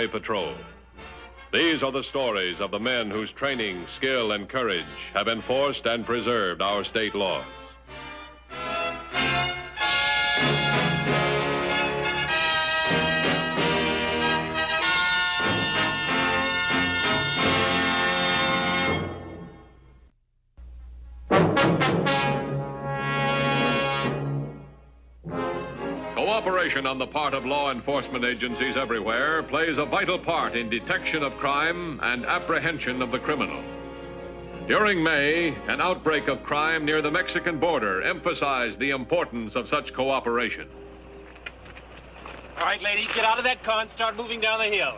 patrol. These are the stories of the men whose training, skill, and courage have enforced and preserved our state laws. Cooperation on the part of law enforcement agencies everywhere plays a vital part in detection of crime and apprehension of the criminal. During May, an outbreak of crime near the Mexican border emphasized the importance of such cooperation. All right, lady, get out of that car and start moving down the hill.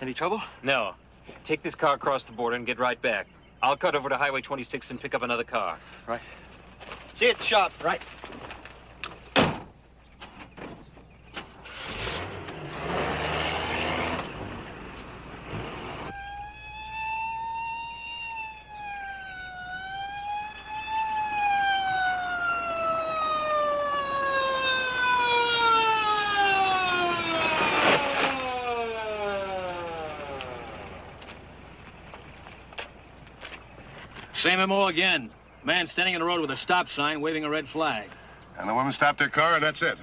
Any trouble? No. Take this car across the border and get right back. I'll cut over to Highway 26 and pick up another car. Right. See you at the shop. Right. Same MO again. Man standing in the road with a stop sign, waving a red flag. And the woman stopped their car, and that's it.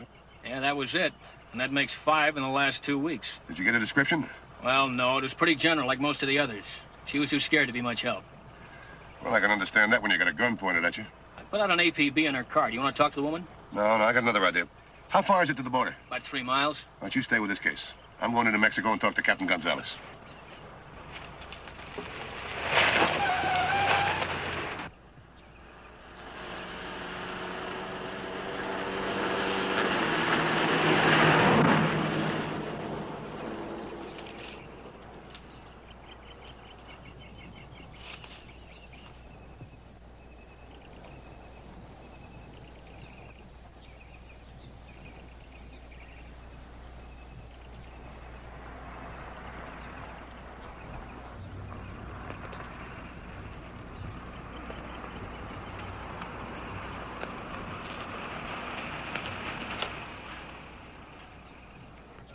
Yeah, that was it. And that makes 5 in the last 2 weeks. Did you get a description? Well, no, it was pretty general, like most of the others. She was too scared to be much help. Well, I can understand that when you got a gun pointed at you. I put out an APB in her car. Do you want to talk to the woman? No, I got another idea. How far is it to the border? About 3 miles. Why don't you stay with this case? I'm going into Mexico and talk to Captain Gonzalez.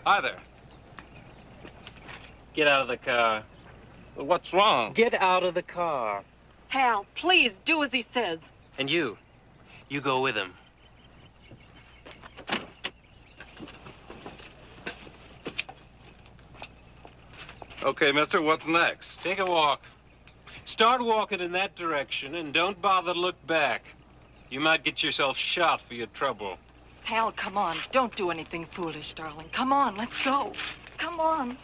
Hi there. Get out of the car. What's wrong? Get out of the car. Hal, please do as he says. And you go with him. Okay, mister, what's next? Take a walk. Start walking in that direction and don't bother to look back. You might get yourself shot for your trouble. Hal, come on. Don't do anything foolish, darling. Come on, let's go. Come on.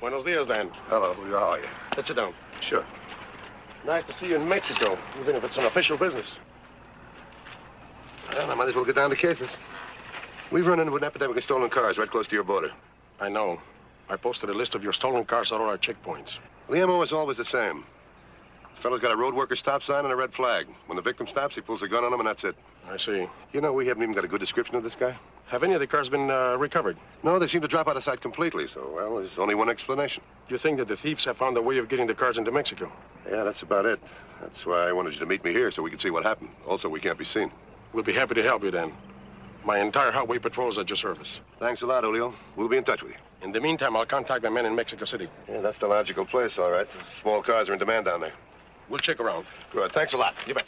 Buenos dias, Dan. Hello, how are you? Let's sit down. Sure. Nice to see you in Mexico, even if it's an official business. Well, I might as well get down to cases. We've run into an epidemic of stolen cars right close to your border. I know. I posted a list of your stolen cars at all our checkpoints. The MO is always the same. The fellow's got a road worker stop sign and a red flag. When the victim stops, he pulls a gun on him, and that's it. I see. You know, we haven't even got a good description of this guy. Have any of the cars been recovered? No, they seem to drop out of sight completely, so, well, there's only one explanation. You think that the thieves have found a way of getting the cars into Mexico? Yeah, that's about it. That's why I wanted you to meet me here, so we could see what happened. Also, we can't be seen. We'll be happy to help you then. My entire highway patrol is at your service. Thanks a lot, Julio. We'll be in touch with you. In the meantime, I'll contact my men in Mexico City. Yeah, that's the logical place, all right. Small cars are in demand down there. We'll check around. Good. Thanks a lot. You bet.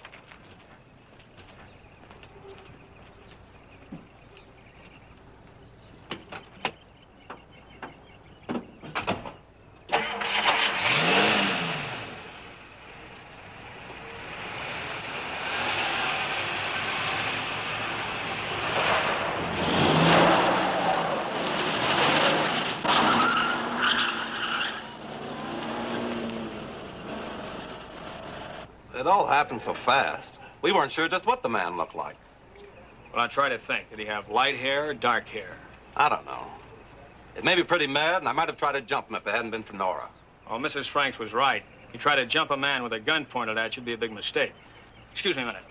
It all happened so fast. We weren't sure just what the man looked like. Well, I try to think. Did he have light hair or dark hair? I don't know. It made me pretty mad, and I might have tried to jump him if it hadn't been for Nora. Oh, Mrs. Franks was right. You try to jump a man with a gun pointed at you would be a big mistake. Excuse me a minute.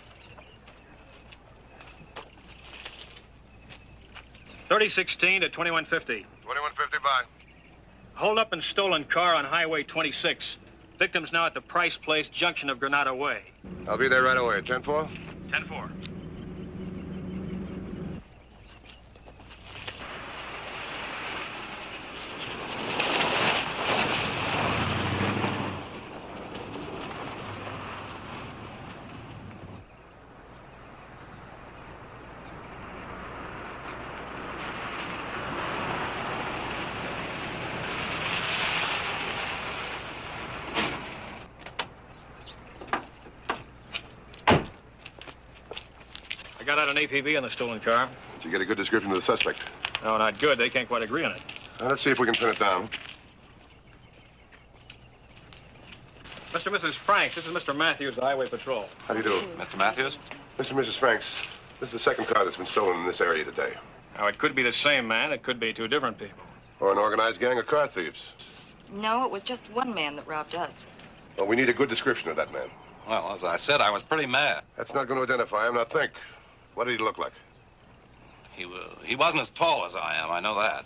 3016 to 2150. 2150, bye. Hold up and stolen car on Highway 26. Victim's now at the Price Place junction of Granada Way. I'll be there right away. 10-4? 10-4. I got out an APB on the stolen car. Did you get a good description of the suspect? No, not good. They can't quite agree on it. Let's see if we can pin it down. Mr. and Mrs. Franks, this is Mr. Matthews, the Highway Patrol. How do you do? Mr. Matthews? Mr. and Mrs. Franks, this is the second car that's been stolen in this area today. Now, it could be the same man. It could be two different people. Or an organized gang of car thieves. No, it was just one man that robbed us. Well, we need a good description of that man. Well, as I said, I was pretty mad. That's not going to identify him. Now think. What did he look like? He wasn't as tall as I am, I know that.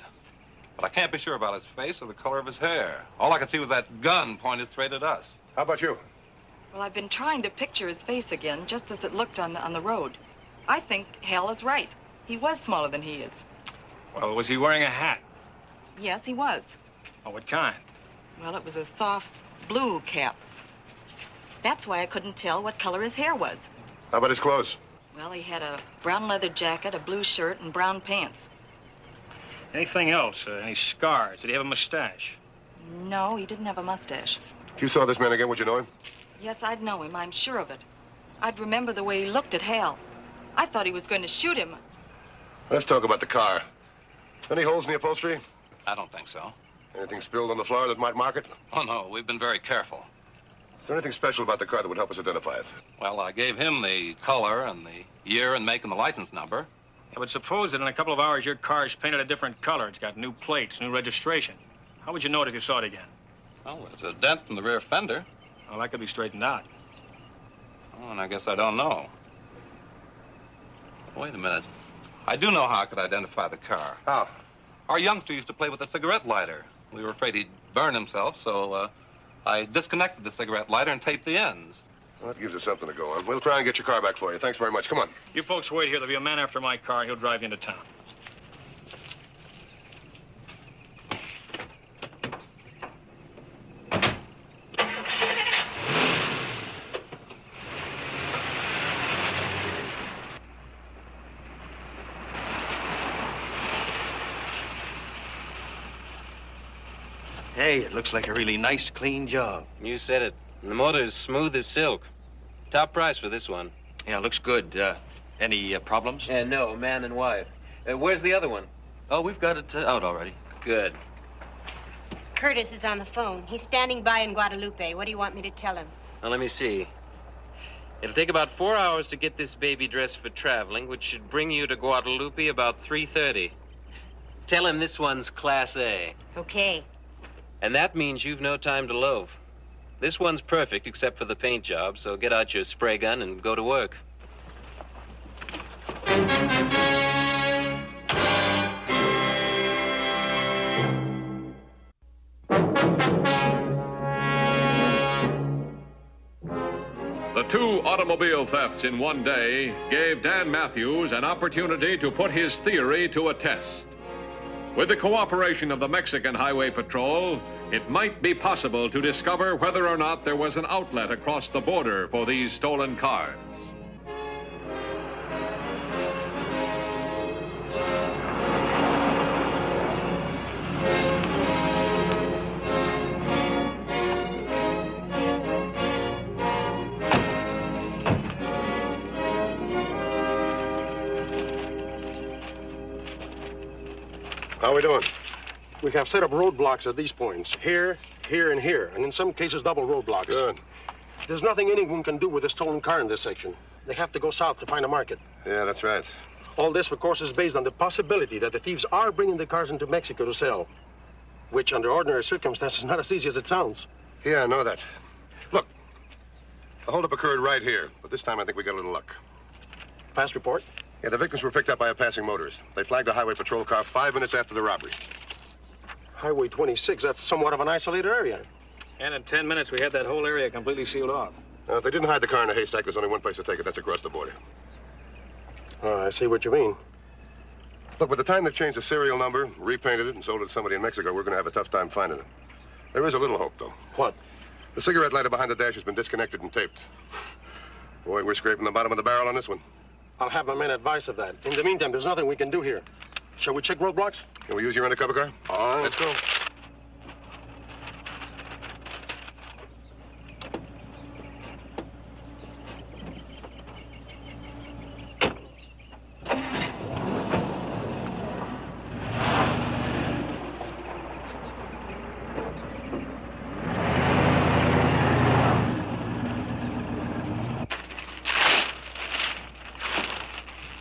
But I can't be sure about his face or the color of his hair. All I could see was that gun pointed straight at us. How about you? Well, I've been trying to picture his face again, just as it looked on the road. I think Hal is right. He was smaller than he is. Well, was he wearing a hat? Yes, he was. Oh, what kind? Well, it was a soft blue cap. That's why I couldn't tell what color his hair was. How about his clothes? Well, he had a brown leather jacket, a blue shirt, and brown pants. Anything else? Any scars? Did he have a mustache? No, he didn't have a mustache. If you saw this man again, would you know him? Yes, I'd know him. I'm sure of it. I'd remember the way he looked at Hal. I thought he was going to shoot him. Let's talk about the car. Any holes in the upholstery? I don't think so. Anything spilled on the floor that might mark it? Oh, no, we've been very careful. Is there anything special about the car that would help us identify it? Well, I gave him the color and the year and make and the license number. I would suppose that in a couple of hours your car's painted a different color. It's got new plates, new registration. How would you know it if you saw it again? Well, there's a dent in the rear fender. Well, that could be straightened out. Oh, and I guess I don't know. Wait a minute. I do know how I could identify the car. How? Our youngster used to play with a cigarette lighter. We were afraid he'd burn himself, so I disconnected the cigarette lighter and taped the ends. Well, that gives us something to go on. We'll try and get your car back for you. Thanks very much. Come on. You folks wait here. There'll be a man after my car. He'll drive you into town. Hey, it looks like a really nice, clean job. You said it. The motor is smooth as silk. Top price for this one. Yeah, looks good. Any problems? No, man and wife. Where's the other one? Oh, we've got it out already. Good. Curtis is on the phone. He's standing by in Guadalupe. What do you want me to tell him? Now, let me see. It'll take about 4 hours to get this baby dressed for traveling, which should bring you to Guadalupe about 3:30. Tell him this one's Class A. Okay. And that means you've no time to loaf. This one's perfect except for the paint job, so get out your spray gun and go to work. The 2 automobile thefts in one day gave Dan Matthews an opportunity to put his theory to a test. With the cooperation of the Mexican Highway Patrol, it might be possible to discover whether or not there was an outlet across the border for these stolen cars. How are we doing? We have set up roadblocks at these points. Here, here, and here. And in some cases, double roadblocks. Good. There's nothing anyone can do with a stolen car in this section. They have to go south to find a market. Yeah, that's right. All this, of course, is based on the possibility that the thieves are bringing the cars into Mexico to sell. Which, under ordinary circumstances, is not as easy as it sounds. Yeah, I know that. Look, the holdup occurred right here, but this time I think we got a little luck. Past report? Yeah, the victims were picked up by a passing motorist. They flagged a highway patrol car 5 minutes after the robbery. Highway 26, that's somewhat of an isolated area. And in 10 minutes, we had that whole area completely sealed off. If they didn't hide the car in a haystack, there's only one place to take it. That's across the border. Oh, I see what you mean. Look, by the time they've changed the serial number, repainted it, and sold it to somebody in Mexico, we're going to have a tough time finding it. There is a little hope, though. What? The cigarette lighter behind the dash has been disconnected and taped. Boy, we're scraping the bottom of the barrel on this one. I'll have my men advise of that. In the meantime, there's nothing we can do here. Shall we check roadblocks? Can we use your undercover car? All right. Let's go.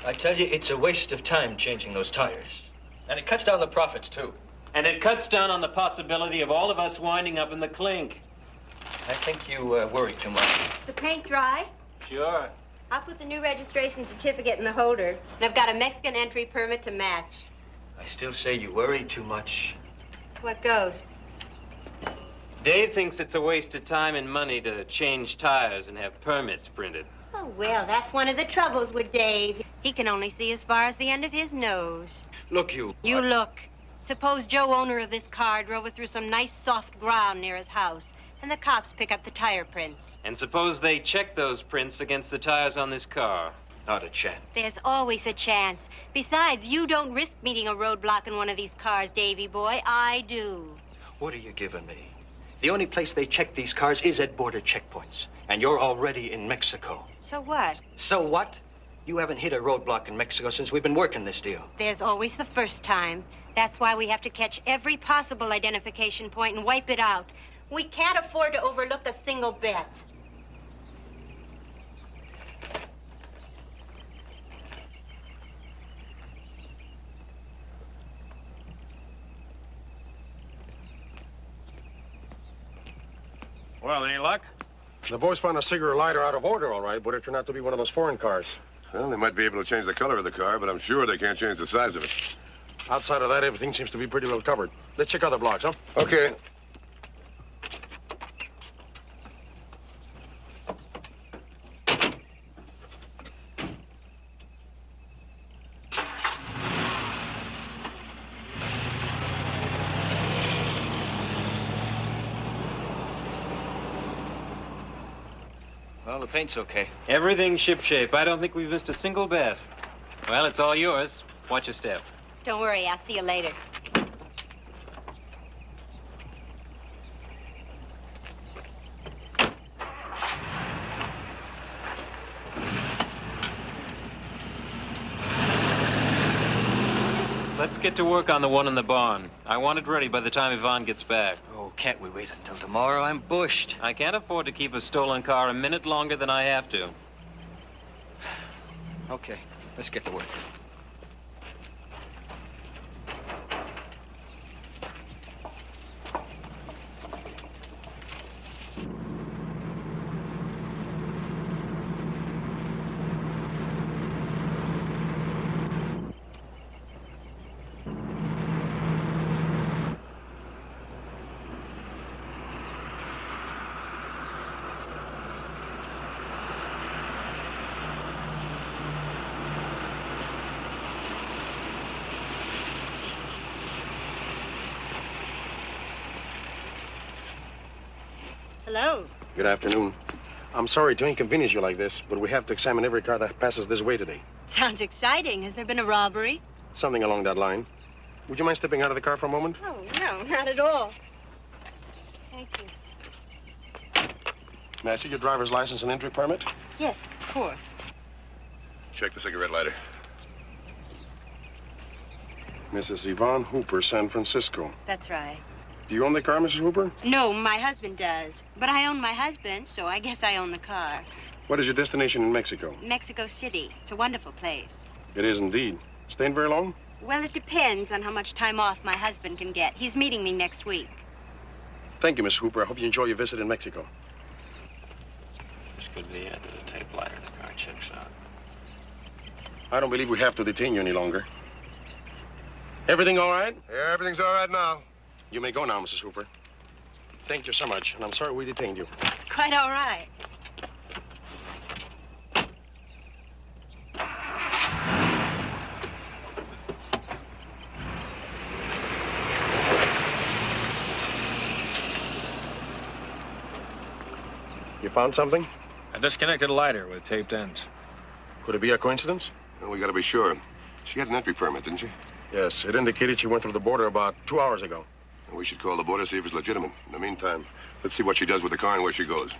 I tell you, it's a waste of time changing those tires. And it cuts down the profits, too. And it cuts down on the possibility of all of us winding up in the clink. I think you worry too much. The paint dry? Sure. I'll put the new registration certificate in the holder. And I've got a Mexican entry permit to match. I still say you worry too much. What goes? Dave thinks it's a waste of time and money to change tires and have permits printed. Oh, well, that's one of the troubles with Dave. He can only see as far as the end of his nose. Look, you... You look. Suppose Joe, owner of this car, drove it through some nice soft ground near his house, and the cops pick up the tire prints. And suppose they check those prints against the tires on this car. Not a chance. There's always a chance. Besides, you don't risk meeting a roadblock in one of these cars, Davy boy. I do. What are you giving me? The only place they check these cars is at border checkpoints. And you're already in Mexico. So what? So what? You haven't hit a roadblock in Mexico since we've been working this deal. There's always the first time. That's why we have to catch every possible identification point and wipe it out. We can't afford to overlook a single bet. Well, any luck? The boys found a cigarette lighter out of order, all right, but it turned out to be one of those foreign cars. Well, they might be able to change the color of the car, but I'm sure they can't change the size of it. Outside of that, everything seems to be pretty well covered. Let's check other blocks, huh? Okay. Well, the paint's okay. Everything's shipshape. I don't think we've missed a single bet. Well, it's all yours. Watch your step. Don't worry, I'll see you later. Let's get to work on the one in the barn. I want it ready by the time Yvonne gets back. Oh, can't we wait until tomorrow? I'm bushed. I can't afford to keep a stolen car a minute longer than I have to. Okay, let's get to work. Hello. Good afternoon. I'm sorry to inconvenience you like this, but we have to examine every car that passes this way today. Sounds exciting. Has there been a robbery? Something along that line. Would you mind stepping out of the car for a moment? Oh, no, not at all. Thank you. May I see your driver's license and entry permit? Yes, of course. Check the cigarette lighter. Mrs. Yvonne Hooper, San Francisco. That's right. Do you own the car, Mrs. Hooper? No, my husband does. But I own my husband, so I guess I own the car. What is your destination in Mexico? Mexico City. It's a wonderful place. It is indeed. Staying very long? Well, it depends on how much time off my husband can get. He's meeting me next week. Thank you, Miss Hooper. I hope you enjoy your visit in Mexico. This could be the end of the tape lighter. The car checks out. I don't believe we have to detain you any longer. Everything all right? Yeah, everything's all right now. You may go now, Mrs. Hooper. Thank you so much, and I'm sorry we detained you. It's quite all right. You found something? A disconnected lighter with taped ends. Could it be a coincidence? Well, we gotta be sure. She had an entry permit, didn't she? Yes, it indicated she went through the border about 2 hours ago. We should call the border, see if it's legitimate. In the meantime, let's see what she does with the car and where she goes.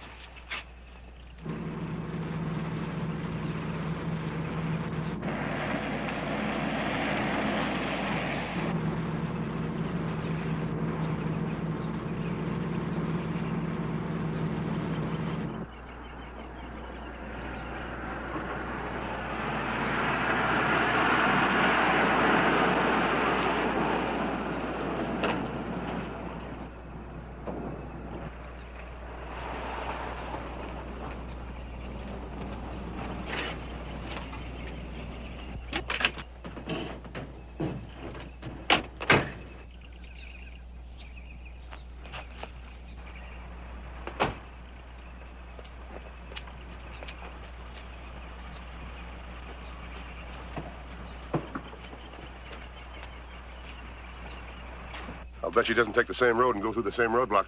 I'll bet she doesn't take the same road and go through the same roadblock.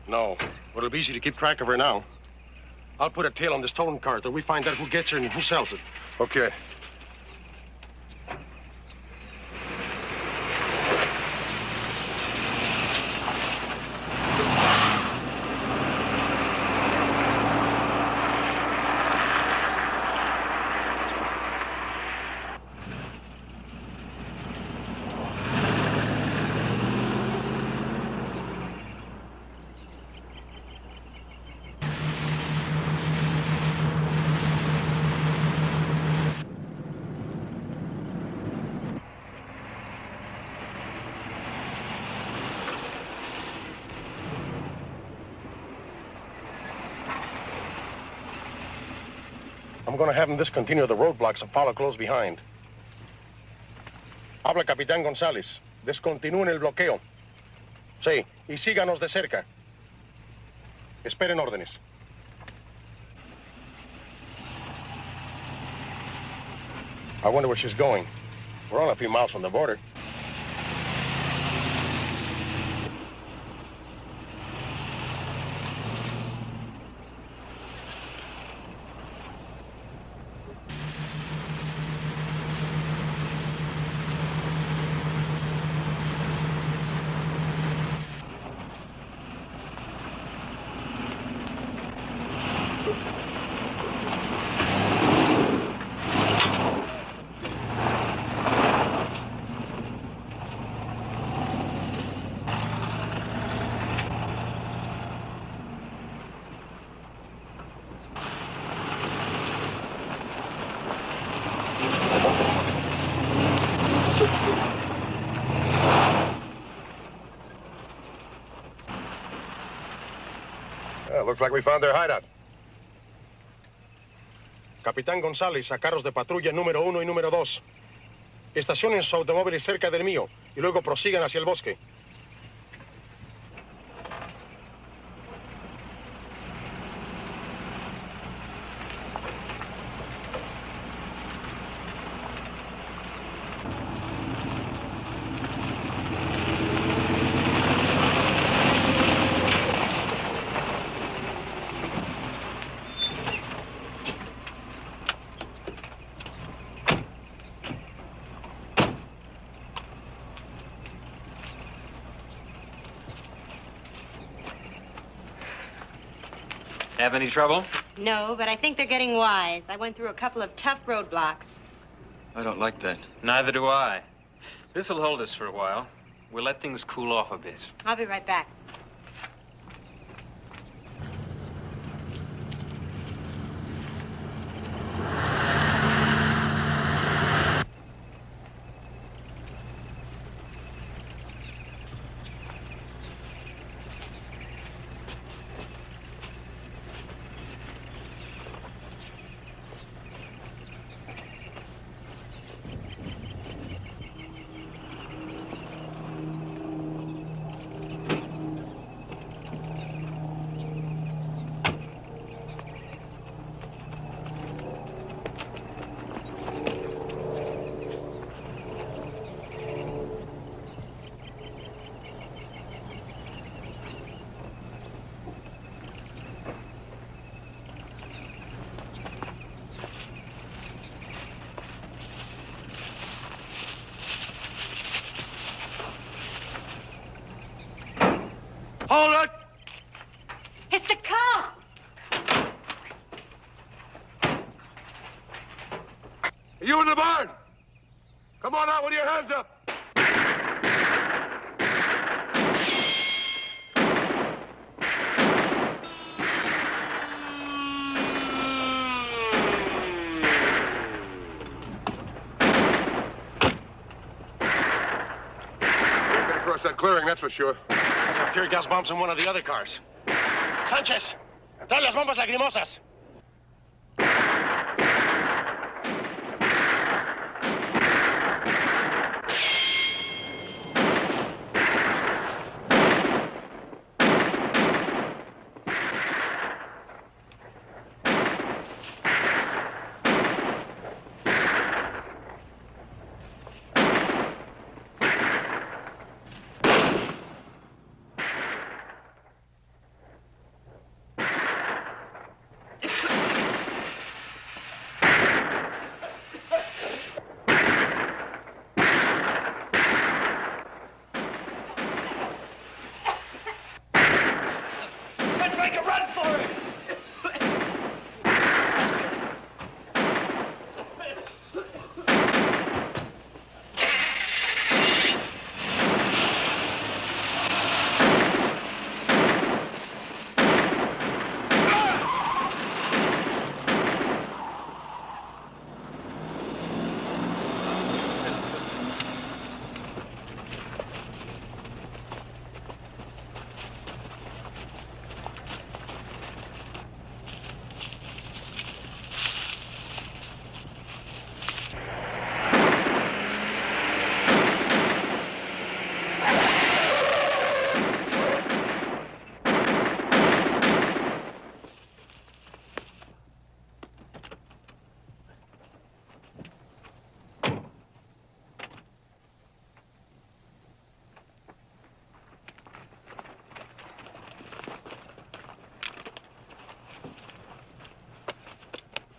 No, but it'll be easy to keep track of her now. I'll put a tail on this stolen car till we find out who gets her and who sells it. Okay. I'm going to have them discontinue the roadblocks and follow close behind. Habla, Capitán González. Descontinúen el bloqueo. Sí, y síganos de cerca. Esperen órdenes. I wonder where she's going. We're only a few miles from the border. Well, looks like we found their hideout. Capitán González, a carros de patrulla número 1 y número 2. Estacionen sus automóviles cerca del mío y luego prosigan hacia el bosque. Have any trouble? No, but I think they're getting wise. I went through a couple of tough roadblocks. I don't like that. Neither do I. This'll hold us for a while. We'll let things cool off a bit. I'll be right back. Hold it! It's the cop! You in the barn! Come on out with your hands up! Can't get across that clearing, that's for sure. Tear gas bombs in one of the other cars. Sanchez, trae las bombas lacrimosas.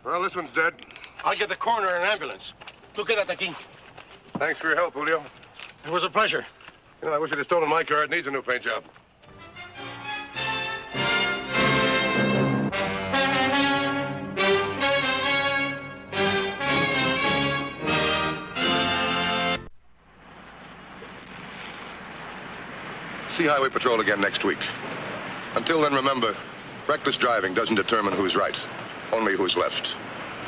Well, this one's dead. I'll get the coroner an ambulance. Look at that, aquí. Thanks for your help, Julio. It was a pleasure. You know, I wish you'd have stolen my car. It needs a new paint job. See Highway Patrol again next week. Until then, remember, reckless driving doesn't determine who's right, only who's left.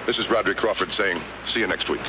This is Roderick Crawford saying, see you next week.